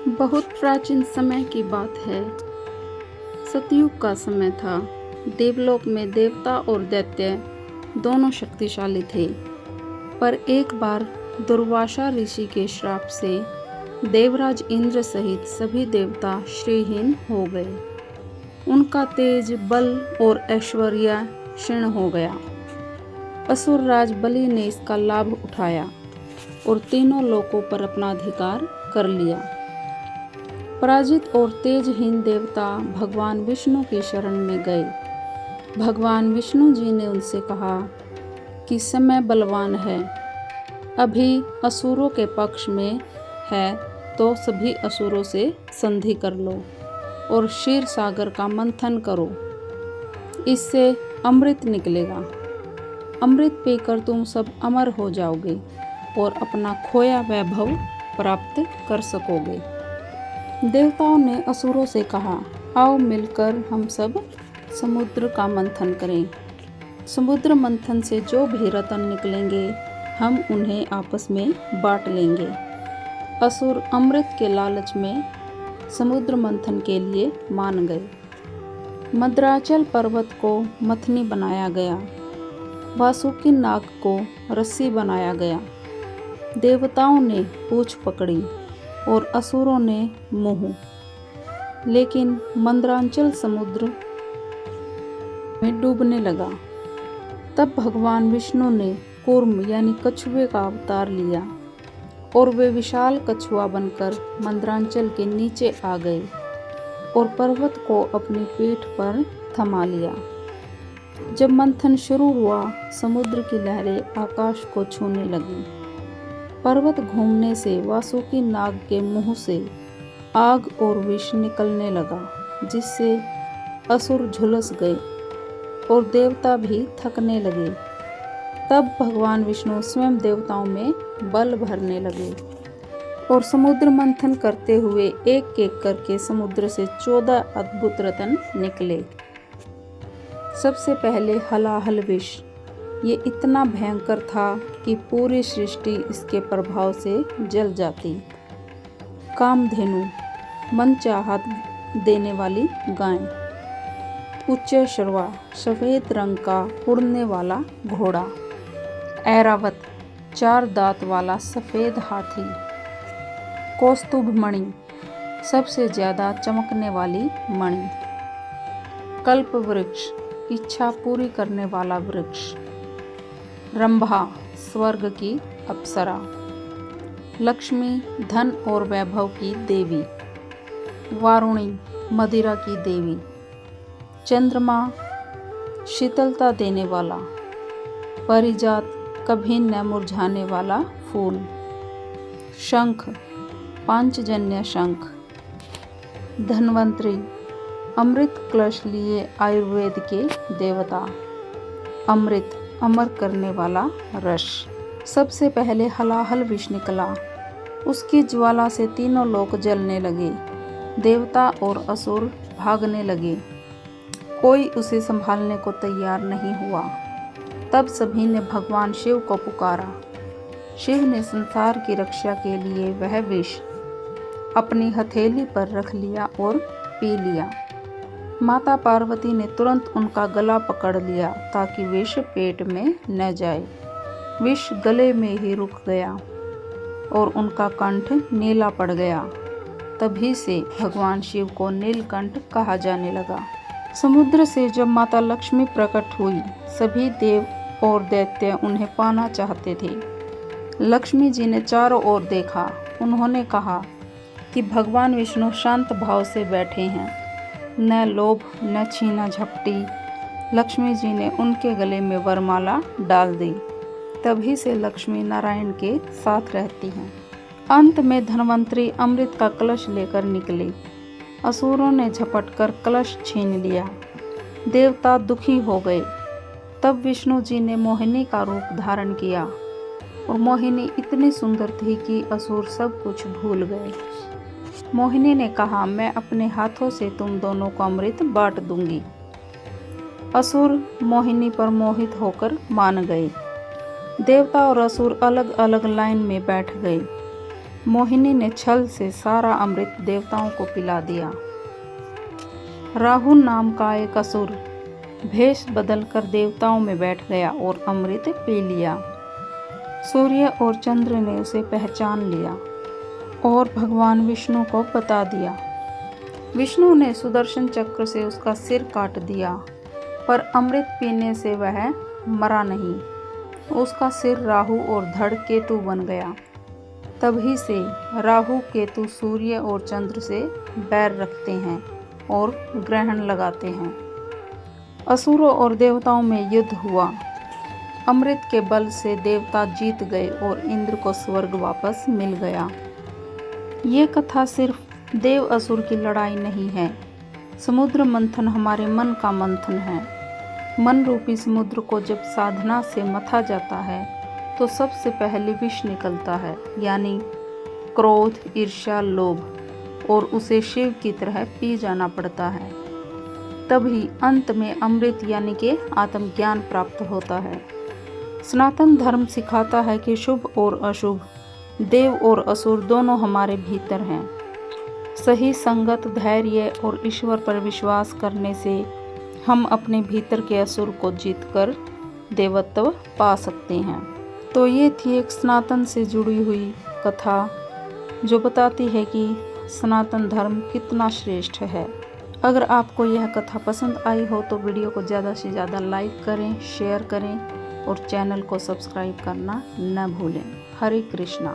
बहुत प्राचीन समय की बात है। सतयुग का समय था। देवलोक में देवता और दैत्य दोनों शक्तिशाली थे। पर एक बार दुर्वासा ऋषि के श्राप से देवराज इंद्र सहित सभी देवता श्रीहीन हो गए। उनका तेज, बल और ऐश्वर्य क्षीण हो गया। असुर राज बलि ने इसका लाभ उठाया और तीनों लोकों पर अपना अधिकार कर लिया। पराजित और तेजहीन देवता भगवान विष्णु की शरण में गए। भगवान विष्णु जी ने उनसे कहा कि समय बलवान है, अभी असुरों के पक्ष में है, तो सभी असुरों से संधि कर लो और क्षीर सागर का मंथन करो। इससे अमृत निकलेगा। अमृत पीकर तुम सब अमर हो जाओगे और अपना खोया वैभव प्राप्त कर सकोगे। देवताओं ने असुरों से कहा, आओ मिलकर हम सब समुद्र का मंथन करें। समुद्र मंथन से जो भी रत्न निकलेंगे हम उन्हें आपस में बांट लेंगे। असुर अमृत के लालच में समुद्र मंथन के लिए मान गए। मद्राचल पर्वत को मथनी बनाया गया। वासुकी नाग को रस्सी बनाया गया। देवताओं ने पूंछ पकड़ी और असुरों ने मुंह। लेकिन मंद्राचल समुद्र में डूबने लगा। तब भगवान विष्णु ने कूर्म यानी कछुए का अवतार लिया और वे विशाल कछुआ बनकर मंद्राचल के नीचे आ गए और पर्वत को अपनी पीठ पर थमा लिया। जब मंथन शुरू हुआ, समुद्र की लहरें आकाश को छूने लगीं। पर्वत घूमने से वासुकी नाग के मुंह से आग और विष निकलने लगा, जिससे असुर झुलस गए और देवता भी थकने लगे। तब भगवान विष्णु स्वयं देवताओं में बल भरने लगे और समुद्र मंथन करते हुए एक एक करके समुद्र से 14 अद्भुत रत्न निकले। सबसे पहले हलाहल विष। ये इतना भयंकर था कि पूरी सृष्टि इसके प्रभाव से जल जाती। कामधेनु, मनचाहत देने वाली गाय। उच्चैश्रवा, सफ़ेद रंग का उड़ने वाला घोड़ा। ऐरावत, 4 दांत वाला सफ़ेद हाथी। कौस्तुभ मणि, सबसे ज़्यादा चमकने वाली मणि। कल्प वृक्ष, इच्छा पूरी करने वाला वृक्ष। रंभा, स्वर्ग की अप्सरा। लक्ष्मी, धन और वैभव की देवी। वारुणी, मदिरा की देवी। चंद्रमा, शीतलता देने वाला। पारिजात, कभी न मुरझाने वाला फूल। शंख, पांचजन्य शंख। धन्वंतरी, अमृत कलश लिए आयुर्वेद के देवता। अमृत, अमर करने वाला रस। सबसे पहले हलाहल विष निकला। उसकी ज्वाला से तीनों लोक जलने लगे। देवता और असुर भागने लगे। कोई उसे संभालने को तैयार नहीं हुआ। तब सभी ने भगवान शिव को पुकारा। शिव ने संसार की रक्षा के लिए वह विष अपनी हथेली पर रख लिया और पी लिया। माता पार्वती ने तुरंत उनका गला पकड़ लिया ताकि विष पेट में न जाए। विष गले में ही रुक गया और उनका कंठ नीला पड़ गया। तभी से भगवान शिव को नीलकंठ कहा जाने लगा। समुद्र से जब माता लक्ष्मी प्रकट हुई, सभी देव और दैत्य उन्हें पाना चाहते थे। लक्ष्मी जी ने चारों ओर देखा। उन्होंने कहा कि भगवान विष्णु शांत भाव से बैठे हैं, न लोभ न छीना झपटी। लक्ष्मी जी ने उनके गले में वरमाला डाल दी। तभी से लक्ष्मी नारायण के साथ रहती हैं। अंत में धन्वंतरी अमृत का कलश लेकर निकले। असुरों ने झपट कर कलश छीन लिया। देवता दुखी हो गए। तब विष्णु जी ने मोहिनी का रूप धारण किया और मोहिनी इतनी सुंदर थी कि असुर सब कुछ भूल गए। मोहिनी ने कहा, मैं अपने हाथों से तुम दोनों को अमृत बांट दूंगी। असुर मोहिनी पर मोहित होकर मान गए। देवता और असुर अलग अलग लाइन में बैठ गए। मोहिनी ने छल से सारा अमृत देवताओं को पिला दिया। राहुल नाम का एक असुर भेष बदलकर देवताओं में बैठ गया और अमृत पी लिया। सूर्य और चंद्र ने उसे पहचान लिया और भगवान विष्णु को बता दिया। विष्णु ने सुदर्शन चक्र से उसका सिर काट दिया, पर अमृत पीने से वह मरा नहीं। उसका सिर राहु और धड़ केतु बन गया। तभी से राहु केतु सूर्य और चंद्र से बैर रखते हैं और ग्रहण लगाते हैं। असुरों और देवताओं में युद्ध हुआ। अमृत के बल से देवता जीत गए और इंद्र को स्वर्ग वापस मिल गया। ये कथा सिर्फ देव असुर की लड़ाई नहीं है। समुद्र मंथन हमारे मन का मंथन है। मन रूपी समुद्र को जब साधना से मथा जाता है तो सबसे पहले विष निकलता है, यानी क्रोध, ईर्ष्या, लोभ, और उसे शिव की तरह पी जाना पड़ता है। तभी अंत में अमृत यानी कि आत्मज्ञान प्राप्त होता है। सनातन धर्म सिखाता है कि शुभ और अशुभ, देव और असुर दोनों हमारे भीतर हैं। सही संगत, धैर्य और ईश्वर पर विश्वास करने से हम अपने भीतर के असुर को जीतकर देवत्व पा सकते हैं। तो ये थी एक सनातन से जुड़ी हुई कथा जो बताती है कि सनातन धर्म कितना श्रेष्ठ है। अगर आपको यह कथा पसंद आई हो तो वीडियो को ज़्यादा से ज़्यादा लाइक करें, शेयर करें और चैनल को सब्सक्राइब करना न भूलें। हरे कृष्णा।